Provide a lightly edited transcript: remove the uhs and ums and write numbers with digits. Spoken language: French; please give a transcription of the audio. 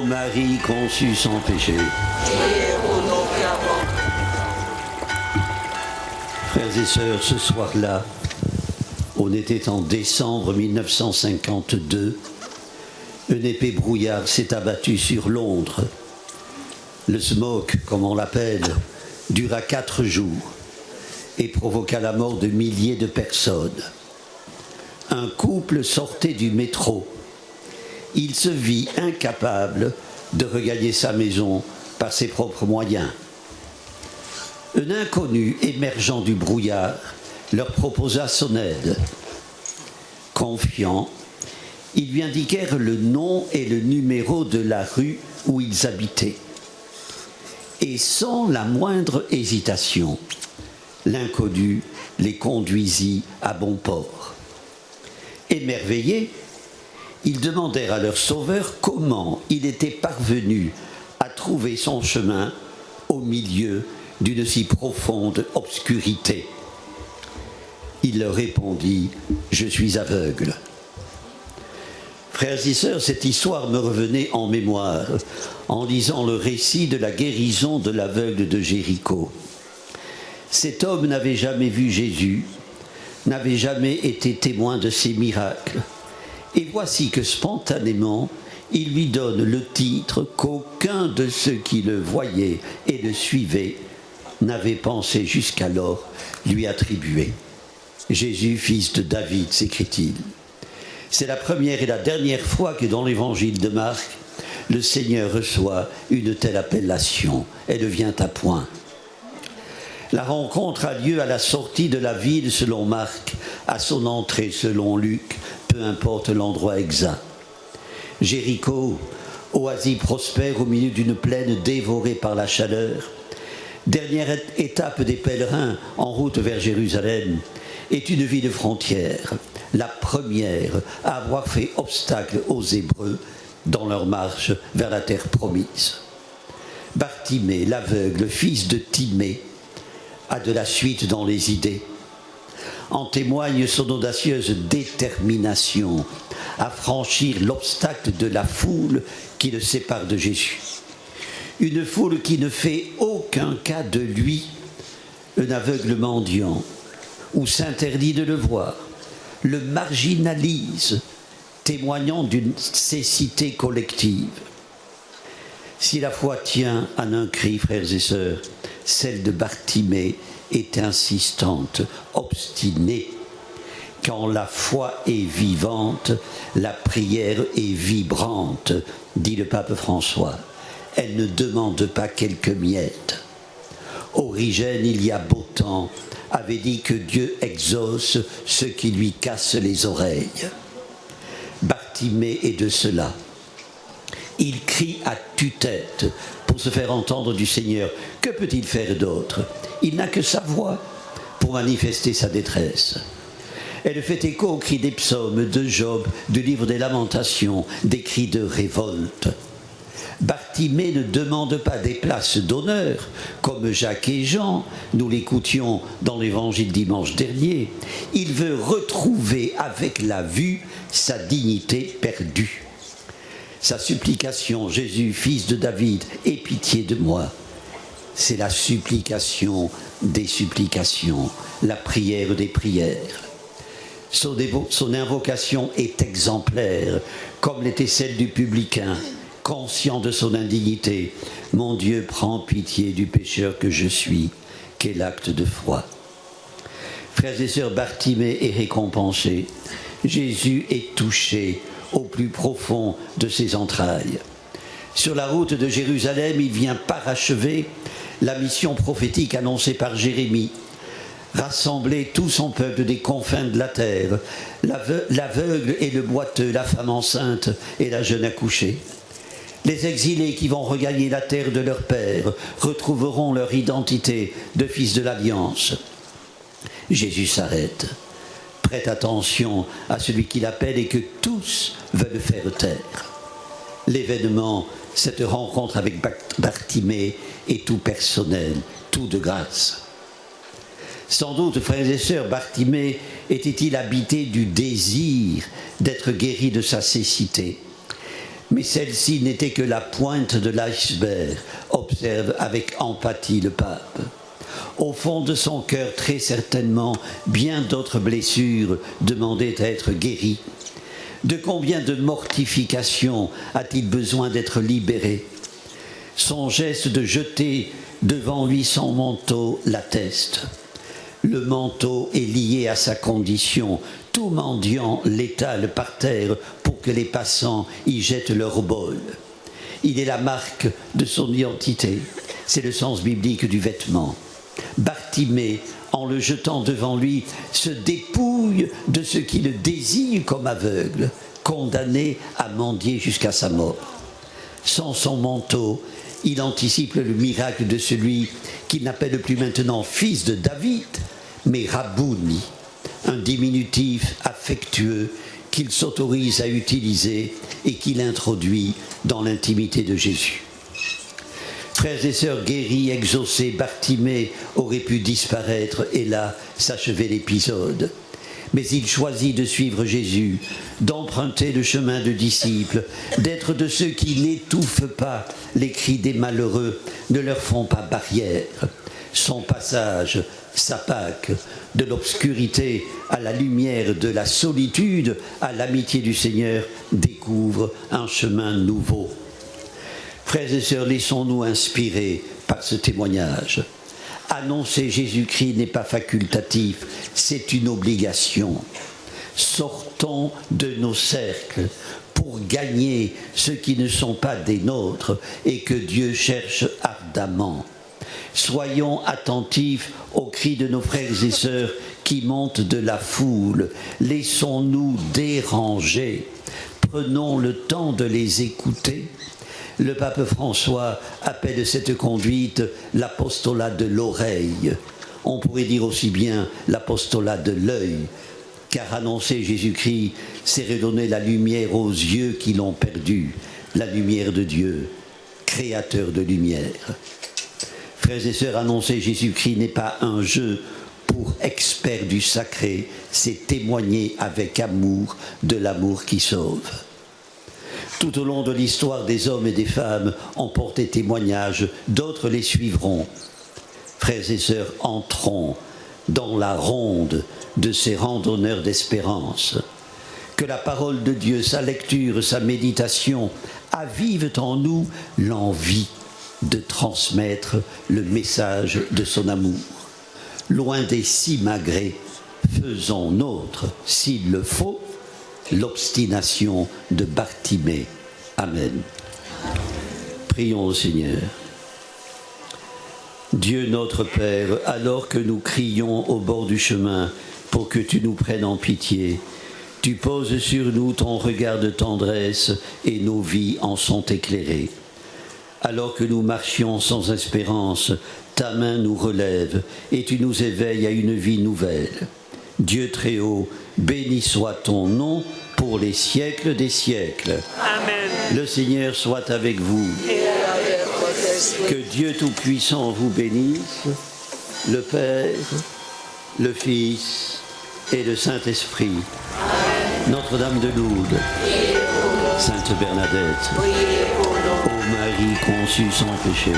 Marie conçue sans péché. Frères et sœurs, ce soir-là, on était en décembre 1952, un épais brouillard s'est abattu sur Londres. Le smog, comme on l'appelle, dura 4 jours et provoqua la mort de milliers de personnes. Un couple sortait du métro. Il se vit incapable de regagner sa maison par ses propres moyens. Un inconnu émergeant du brouillard leur proposa son aide. Confiants, ils lui indiquèrent le nom et le numéro de la rue où ils habitaient. Et sans la moindre hésitation, l'inconnu les conduisit à bon port. Émerveillés, ils demandèrent à leur sauveur comment il était parvenu à trouver son chemin au milieu d'une si profonde obscurité. Il leur répondit « Je suis aveugle ». Frères et sœurs, cette histoire me revenait en mémoire en lisant le récit de la guérison de l'aveugle de Jéricho. Cet homme n'avait jamais vu Jésus, n'avait jamais été témoin de ses miracles. Et voici que spontanément, il lui donne le titre qu'aucun de ceux qui le voyaient et le suivaient n'avait pensé jusqu'alors lui attribuer. « Jésus, fils de David », s'écrit-il. C'est la première et la dernière fois que dans l'évangile de Marc, le Seigneur reçoit une telle appellation. Elle vient à point. La rencontre a lieu à la sortie de la ville selon Marc, à son entrée selon Luc, peu importe l'endroit exact. Jéricho, oasis prospère au milieu d'une plaine dévorée par la chaleur, dernière étape des pèlerins en route vers Jérusalem, est une ville frontière, la première à avoir fait obstacle aux Hébreux dans leur marche vers la terre promise. Bartimée, l'aveugle, fils de Timée, a de la suite dans les idées. En témoigne son audacieuse détermination à franchir l'obstacle de la foule qui le sépare de Jésus. Une foule qui ne fait aucun cas de lui, un aveugle mendiant, ou s'interdit de le voir, le marginalise, témoignant d'une cécité collective. Si la foi tient à un cri, frères et sœurs, celle de Bartimée est insistante, obstinée. Quand la foi est vivante, la prière est vibrante, dit le pape François. Elle ne demande pas quelques miettes. Origène, il y a beau temps, avait dit que Dieu exauce ceux qui lui cassent les oreilles. Bartimée est de cela. Il crie à tue-tête pour se faire entendre du Seigneur. Que peut-il faire d'autre? Il n'a que sa voix pour manifester sa détresse. Elle fait écho aux cris des psaumes, de Job, du livre des Lamentations, des cris de révolte. Bartimée ne demande pas des places d'honneur, comme Jacques et Jean, nous l'écoutions dans l'évangile dimanche dernier. Il veut retrouver avec la vue sa dignité perdue. Sa supplication, Jésus, fils de David, aie pitié de moi. C'est la supplication des supplications, la prière des prières. Son invocation est exemplaire, comme l'était celle du publicain, conscient de son indignité. Mon Dieu, prends pitié du pécheur que je suis. Quel acte de foi. Frères et sœurs, Bartimée est récompensé. Jésus est touché au plus profond de ses entrailles. Sur la route de Jérusalem, il vient parachever la mission prophétique annoncée par Jérémie. Rassembler tout son peuple des confins de la terre, l'aveugle et le boiteux, la femme enceinte et la jeune accouchée. Les exilés qui vont regagner la terre de leur père retrouveront leur identité de fils de l'Alliance. Jésus s'arrête, prête attention à celui qui l'appelle et que tous veulent faire taire. L'événement, cette rencontre avec Bartimée, est tout personnel, tout de grâce. Sans doute, frères et sœurs, Bartimée était-il habité du désir d'être guéri de sa cécité. Mais celle-ci n'était que la pointe de l'iceberg, observe avec empathie le pape. Au fond de son cœur, très certainement, bien d'autres blessures demandaient à être guéries. De combien de mortifications a-t-il besoin d'être libéré? Son geste de jeter devant lui son manteau l'atteste. Le manteau est lié à sa condition. Tout mendiant l'étale par terre pour que les passants y jettent leur bol. Il est la marque de son identité. C'est le sens biblique du vêtement. Bartimée, en le jetant devant lui, se dépouille de ce qui le désigne comme aveugle, condamné à mendier jusqu'à sa mort. Sans son manteau, il anticipe le miracle de celui qu'il n'appelle plus maintenant fils de David, mais Rabouni, un diminutif affectueux qu'il s'autorise à utiliser et qu'il introduit dans l'intimité de Jésus. Frères et sœurs, guéris, exaucés, Bartimée aurait pu disparaître et là s'achever l'épisode. Mais il choisit de suivre Jésus, d'emprunter le chemin de disciples, d'être de ceux qui n'étouffent pas les cris des malheureux, ne leur font pas barrière. Son passage, sa Pâque, de l'obscurité à la lumière, de la solitude à l'amitié du Seigneur, découvre un chemin nouveau. Frères et sœurs, laissons-nous inspirer par ce témoignage. Annoncer Jésus-Christ n'est pas facultatif, c'est une obligation. Sortons de nos cercles pour gagner ceux qui ne sont pas des nôtres et que Dieu cherche ardemment. Soyons attentifs aux cris de nos frères et sœurs qui montent de la foule. Laissons-nous déranger. Prenons le temps de les écouter. Le pape François appelle cette conduite l'apostolat de l'oreille. On pourrait dire aussi bien l'apostolat de l'œil, car annoncer Jésus-Christ, c'est redonner la lumière aux yeux qui l'ont perdu, la lumière de Dieu, créateur de lumière. Frères et sœurs, annoncer Jésus-Christ n'est pas un jeu pour experts du sacré, c'est témoigner avec amour de l'amour qui sauve. Tout au long de l'histoire, des hommes et des femmes ont porté témoignage, d'autres les suivront. Frères et sœurs, entrons dans la ronde de ces randonneurs d'espérance. Que la parole de Dieu, sa lecture, sa méditation avivent en nous l'envie de transmettre le message de son amour. Loin des simagrées, faisons nôtre, s'il le faut, l'obstination de Bartimée. Amen. Prions au Seigneur. Dieu notre Père, alors que nous crions au bord du chemin pour que tu nous prennes en pitié, tu poses sur nous ton regard de tendresse et nos vies en sont éclairées. Alors que nous marchions sans espérance, ta main nous relève et tu nous éveilles à une vie nouvelle. Dieu très haut, béni soit ton nom pour les siècles des siècles. Amen. Le Seigneur soit avec vous. Et avec votre esprit. Que Dieu Tout-Puissant vous bénisse, le Père, le Fils et le Saint-Esprit. Amen. Notre-Dame de Lourdes, Sainte Bernadette, ô Marie conçue sans péché,